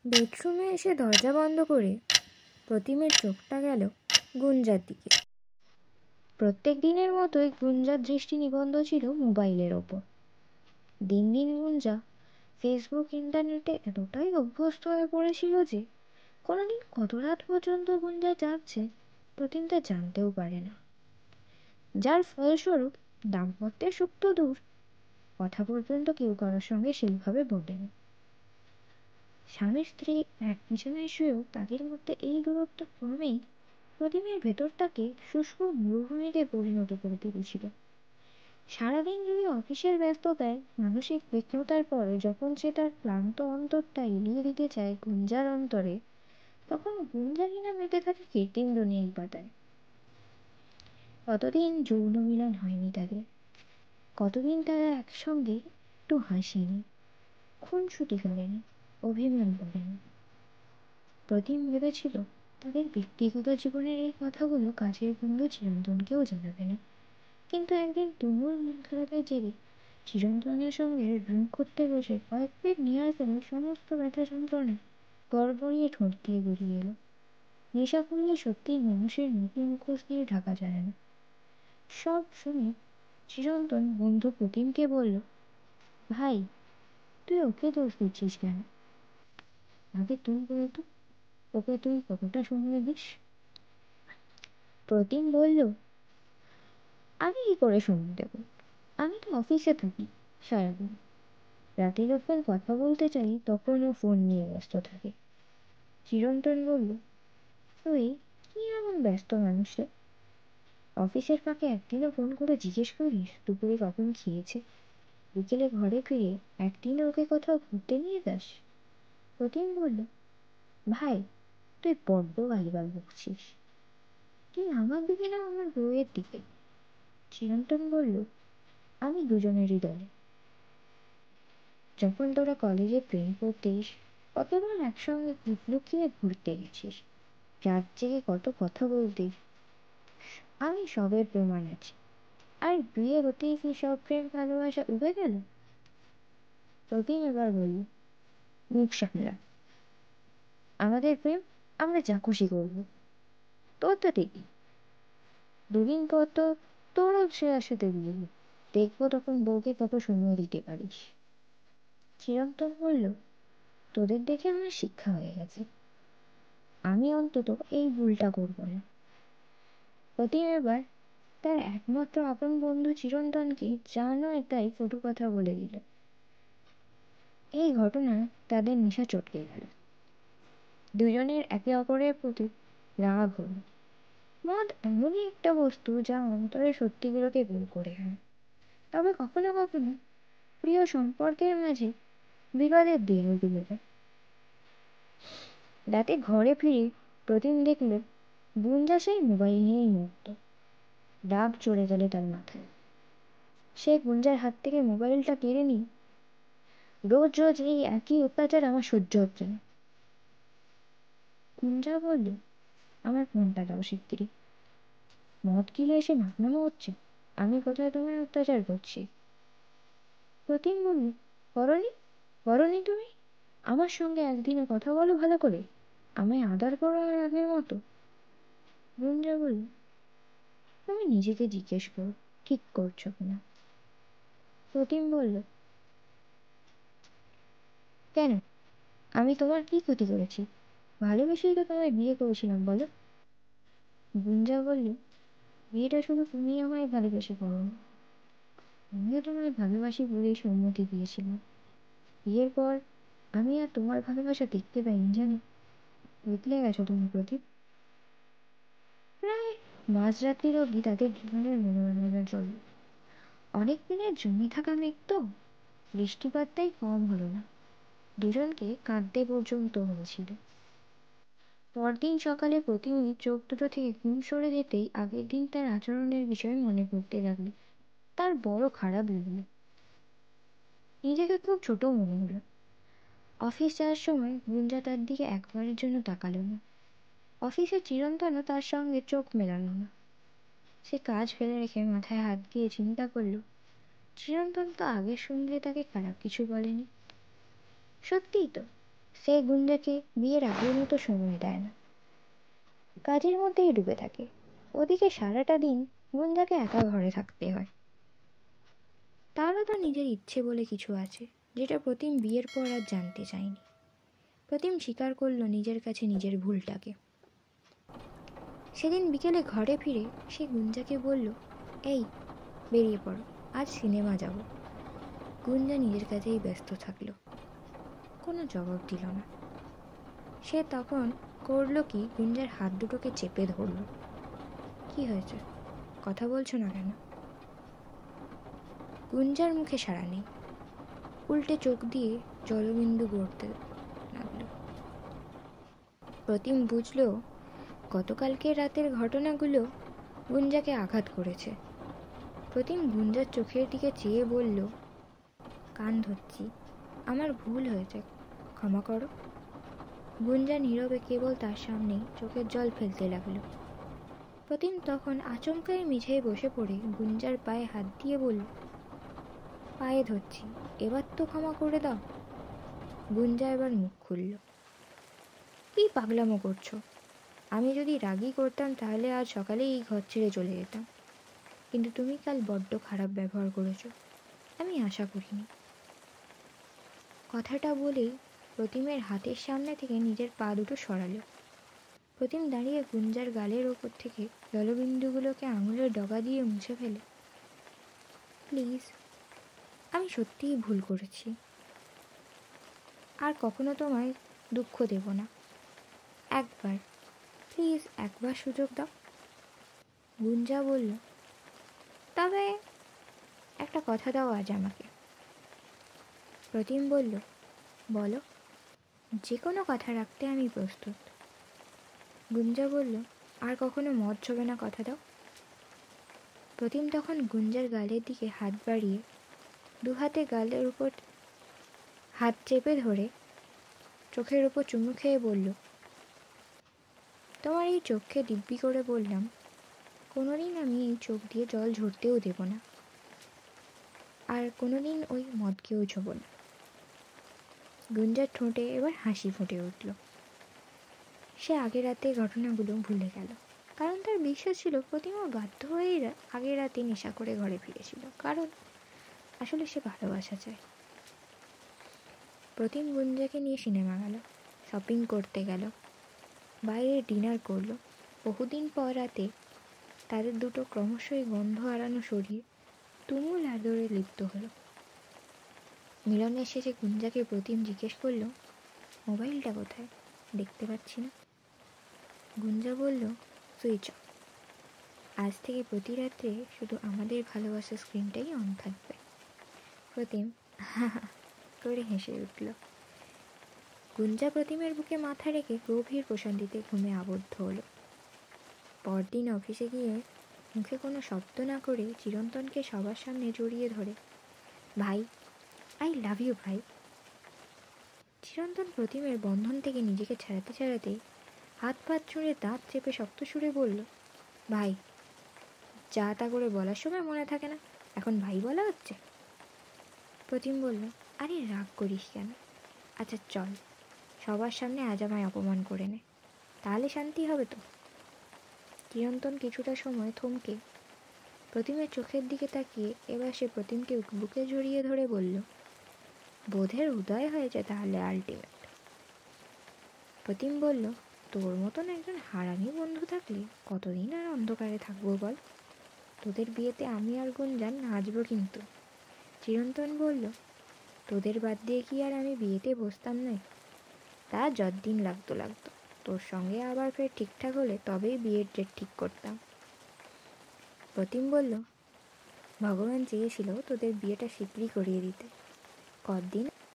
বেডরুমে এসে দরজা বন্ধ করে প্রতিমের চোখটা গেল গুঞ্জার দিকে। প্রত্যেক দিনের মতোই গুঞ্জার দৃষ্টি নিবদ্ধ ছিল মোবাইলের ওপর। দিন দিন গুঞ্জা ফেসবুক ইন্টারনেটে এতটাই অভ্যস্ত হয়ে পড়েছিল যে কোনোদিন কত রাত পর্যন্ত গুঞ্জা জাগছে প্রতিম তা জানতেও পারে না। যার ফলস্বরূপ দাম্পত্যের সুখ তো দূর, কথা পর্যন্ত কেউ কারোর সঙ্গে সেইভাবে বলেনি। স্বামী স্ত্রী এক বিছানায় শুয়েও তাদের মধ্যে এই দূরত্ব ক্রমেই প্রতিমের ভেতরটাকে শুষ্ক মরুভূমিতে পরিণত করে তুলেছিল। সারাদিন যদি অফিসের ব্যস্ততায় মানসিক বিঘ্নতার পরে যখন সে তার ক্লান্ত অন্তরটা এড়িয়ে দিতে চায় গুঞ্জার অন্তরে, তখন গুঞ্জা কিনা মেতে থাকে কৃত্রিম দুনিয়ার পাতায়। কতদিন যৌন মিলন হয়নি তাদের, কতদিন তারা একসঙ্গে একটু হাসেনি, খুনসুটি করেনি, অভিমান করেনি। প্রতিম ভেবেছিল তাদের ব্যক্তিগত জীবনের এই কথাগুলো কাছের বন্ধু চিরন্তনকেও জানাবে না, কিন্তু একদিন তুমুল মন খারাপের জেরে চিরন্তনের সঙ্গে ড্রিঙ্ক করতে বসে কয়েক প্লেট নেওয়ার ফলে সমস্ত ব্যথা যন্ত্রণা গড়গড়িয়ে ঠোঁট দিয়ে বেরিয়ে এলো। নেশা করলে সত্যিই মানুষের মুখে মুখোশ দিয়ে ঢাকা যায় না। সব শুনে চিরন্তন বন্ধু প্রতিমকে বলল, ভাই তুই ওকে দোষ দিচ্ছিস কেন? আগে তুই বলতো, ওকে তুই কতটা সময় দিস? প্রতিম বলল, আমি কি করে সময় দেবো? আমি তো অফিসে থাকি সারাদিন। রাতে যখন কথা বলতে চাই তখন ও ফোন নিয়ে ব্যস্ত থাকে। চিরন্তন বলল, তুই কি এমন ব্যস্ত মানুষ রে? অফিসের ফাঁকে একদিনও ফোন করে জিজ্ঞেস করিস দুপুরে কখন খেয়েছে? বিকেলে ঘরে ফিরে একদিনও ওকে কোথাও ঘুরতে নিয়ে যাস? প্রতিম বলল, ভাই তুই বড্ড গালিগাল বকছিস। তুই আমার দিকে না আমার বউয়ের দিকে? চিরন্তন বলল, আমি দুজনেরই দলে। যখন তোরা কলেজে প্রেম করতিস কতবার একসঙ্গে লুকিয়ে ঘুরতে গেছিস, রাত জেগে কত কথা বলতিস, আমি সবের প্রমাণ আছে। আর বিয়ে হতেই কি সব প্রেম ভালোবাসা উবে গেল? প্রতিম এবার বলল, মুখ সামলা। আমাদের প্রেম আমরা যা খুশি করবো, তোর তো ঠিকই। দুদিন পর তো তোরও শ্রেয়ার সাথে বিয়ে, দেখবো তখন বউকে কত সময় দিতে পারিস। চিরন্তন বলল, তোদের দেখে আমার শিক্ষা হয়ে গেছে, আমি অন্তত এই ভুলটা করবো না। প্রতিম এবার তার একমাত্র আপন বন্ধু চিরন্তনকে যা নয় তাই কটু কথা বলে দিল। এই ঘটনায় তাদের নেশা চটকে গেল। দুজনের একে অপরের প্রতি রাগ হল। মদ এমনই একটা বস্তু যা অন্তরের সত্যিগুলোকে বের করে আনে। তবে কখনো কখনো প্রিয় সম্পর্কের মাঝে বিবাদের দিনও তুলে দেয়। রাতে ঘরে ফিরে প্রতিম দেখল গুঞ্জা সেই মোবাইল নিয়েই মুক্ত। রাগ চড়ে গেল তার মাথায়। সে গুঞ্জার হাত থেকে মোবাইলটা কেড়ে নিয়ে, রোজ রোজ এই একই অত্যাচার আমার সহ্য হচ্ছে না। গুঞ্জা বলল, আমার ফোনটা দাও শিগগিরি। মদ গিলে এসে নাকনামো হচ্ছে, আমি কোথায় তোমার অত্যাচার করছি? প্রতিম বলল, করনি করনি তুমি? আমার সঙ্গে একদিনে কথা বলো ভালো করে, আমায় আদর করো আর আগের মতো। গুঞ্জা বলল, তুমি নিজেকে জিজ্ঞেস করো ঠিক করছো কিনা। প্রতিম বলল, কেন, আমি তোমার কি ক্ষতি করেছি? ভালোবেসেই তো তোমায় বিয়ে করেছিলাম বলো। গুঞ্জা বলল, বিয়েটা শুধু তুমি আমায় ভালোবেসে করোনি, আমিও তোমায় ভালোবাসি বলেই সম্মতি দিয়েছিলাম। বিয়ের পর আমি আর তোমার ভালোবাসা দেখতে পাইনি জানো। বদলে গেছো তুমি প্রদীপ। প্রায় মাঝরাত্রির অবধি তাদের জীবনের মনোরঞ্জনা চলল। অনেক দিনের জমে থাকা মেঘ তো, বৃষ্টিপাতটাই কম হলো না, দুজনকে কাঁদতে পর্যন্ত হয়েছিল। পরদিন সকালে প্রতিদিন চোখ দুটো থেকে ঘুম সরে যেতেই আগের দিন তার আচরণের বিষয়ে মনে পড়তে লাগলো। তার বড় খারাপ লাগলো, নিজেকে খুব ছোট মনে হলো। অফিস যাওয়ার সময় গুঞ্জা তার দিকে একবারের জন্য তাকালো না। অফিসে চিরন্তনও তার সঙ্গে চোখ মেলানো না। সে কাজ ফেলে রেখে মাথায় হাত দিয়ে চিন্তা করল, চিরন্তন তো আগের সঙ্গে তাকে খারাপ কিছু বলেনি। সত্যিই তো, সে গুঞ্জাকে বিয়ের আগের মতো সময় দেয় না, কাজের মধ্যেই ডুবে থাকে। ওদিকে সারাটা দিন গুঞ্জাকে একা ঘরে থাকতে হয়। তারও তো নিজের ইচ্ছে বলে কিছু আছে, যেটা প্রতিম বিয়ের পর আর জানতে চায়নি। প্রতিম স্বীকার করলো নিজের কাছে নিজের ভুলটাকে। সেদিন বিকেলে ঘরে ফিরে সে গুঞ্জাকে বলল, এই বেরিয়ে পড়ো, আজ সিনেমা যাব। গুঞ্জা নিজের কাছেই ব্যস্ত থাকলো, কোনো জবাব দিল না। সে তখন করলো কি, গুঞ্জার হাত দুটোকে চেপে ধরল। কি হয়েছে, কথা বলছো না কেন? গুঞ্জার মুখে সাড়া নেই, উল্টে চোখ দিয়ে জলবিন্দু গড়তে লাগলো। প্রতিম বুঝলো গতকালকে রাতের ঘটনাগুলো গুঞ্জাকে আঘাত করেছে। প্রতিম গুঞ্জার চোখের দিকে চেয়ে বলল, কান ধরছি, আমার ভুল হয়েছে, ক্ষমা করো। গুঞ্জা নীরবে কেবল তার সামনেই চোখের জল ফেলতে লাগলো। প্রতিম তখন আচমকাই মেঝেয় বসে পড়ে গুঞ্জার পায়ে হাত দিয়ে বলল, পায়ে ধরছি, এবার তো ক্ষমা করে দাও। গুঞ্জা এবার মুখ খুলল, কি পাগলামো করছো? আমি যদি রাগই করতাম তাহলে আজ সকালে এই ঘর ছেড়ে চলে যেতাম, কিন্তু তুমি কাল বড্ড খারাপ ব্যবহার করেছো, আমি আশা করিনি। কথাটা বলেই প্রতিমের হাতের সামনে থেকে নিজের পা দুটো সরালো। প্রতিম দাঁড়িয়ে গুঞ্জার গালের ওপর থেকে জলবিন্দুগুলোকে আঙুলের ডগা দিয়ে মুছে ফেলে, প্লিজ, আমি সত্যিই ভুল করেছি, আর কখনো তোমায় দুঃখ দেব না, একবার, প্লিজ একবার সুযোগ দাও। গুঞ্জা বলল, তবে একটা কথা দাও আজ আমাকে। প্রতিম বলল, বলো, যে কোনো কথা রাখতে আমি প্রস্তুত। গুঞ্জা বলল, আর কখনো মদ ছবে না, কথা দাও। প্রতিম তখন গুঞ্জার গালের দিকে হাত বাড়িয়ে দু হাতে গালের উপর হাত চেপে ধরে চোখের উপর চুমু খেয়ে বলল, তোমার এই চোখকে দিব্যি করে বললাম, কোনোদিন আমি এই চোখ দিয়ে জল ঝরতেও দেব না, আর কোনোদিন ওই মদকেও ছোব না। গুঞ্জার ঠোঁটে এবার হাসি ফুটে উঠল। সে আগের রাতে ঘটনাগুলো ভুলে গেল, কারণ তার বিশ্বাস ছিল প্রতিমা বাধ্য হয়েই আগের রাতে নেশা করে ঘরে ফিরেছিল, কারণ আসলে সে ভালোবাসা চায়। প্রতিম গুঞ্জাকে নিয়ে সিনেমা গেল, শপিং করতে গেল, বাইরে ডিনার করলো। বহুদিন পর রাতে তাদের দুটো ক্রমশই গন্ধ হারানো শরীর তুমুল আদরে লিপ্ত হলো। মিলনের শেষে গুঞ্জাকে প্রতিম জিজ্ঞেস করলো, মোবাইলটা কোথায়, দেখতে পাচ্ছি না। গুঞ্জা বলল, সুইচ অফ, আজ থেকে প্রতি রাত্রে শুধু আমাদের ভালোবাসার স্ক্রিনটাই অন থাকবে। প্রতিম হা হা করে হেসে উঠল। গুঞ্জা প্রতিমের বুকে মাথা রেখে গভীর প্রশান্তিতে ঘুমে আবদ্ধ হলো। পরদিন অফিসে গিয়ে মুখে কোনো শব্দ না করে চিরন্তনকে সবার সামনে জড়িয়ে ধরে, ভাই, আই লাভ ইউ ভাই। চিরন্তন প্রতিমের বন্ধন থেকে নিজেকে ছাড়াতে ছাড়াতে হাত পাত ছুঁড়ে দাঁত চেপে শক্ত সুরে বলল, ভাই, যা তা করে বলার সময় মনে থাকে না, এখন ভাই বলা হচ্ছে। প্রতিম বলল, আরে রাগ করিস কেন, আচ্ছা চল, সবার সামনে আজ আমায় অপমান করে নে, তাহলে শান্তি হবে তো। চিরন্তন কিছুটা সময় থমকে প্রতিমের চোখের দিকে তাকিয়ে এবার সে প্রতিমকে বুকে জড়িয়ে ধরে বলল, বোধের উদয় হয়েছে তাহলে আলটিমেট। প্রতিম বলল, তোর মতন একজন হারামি বন্ধু থাকলে কতদিন আর অন্ধকারে থাকবো বল, তোদের বিয়েতে আমি আর গুঞ্জান নাচবো কিন্তু। চিরন্তন বলল, তোদের বাদ দিয়ে কি আর আমি বিয়েতে বসতাম না, তা যতদিন লাগতো, তোর সঙ্গে আবার ফের ঠিকঠাক হলে তবেই বিয়ের ডেট ঠিক করতাম। প্রতিম বলল, ভগবান চেয়েছিল তোদের বিয়েটা শীঘ্রই করিয়ে দিতে, কতদিন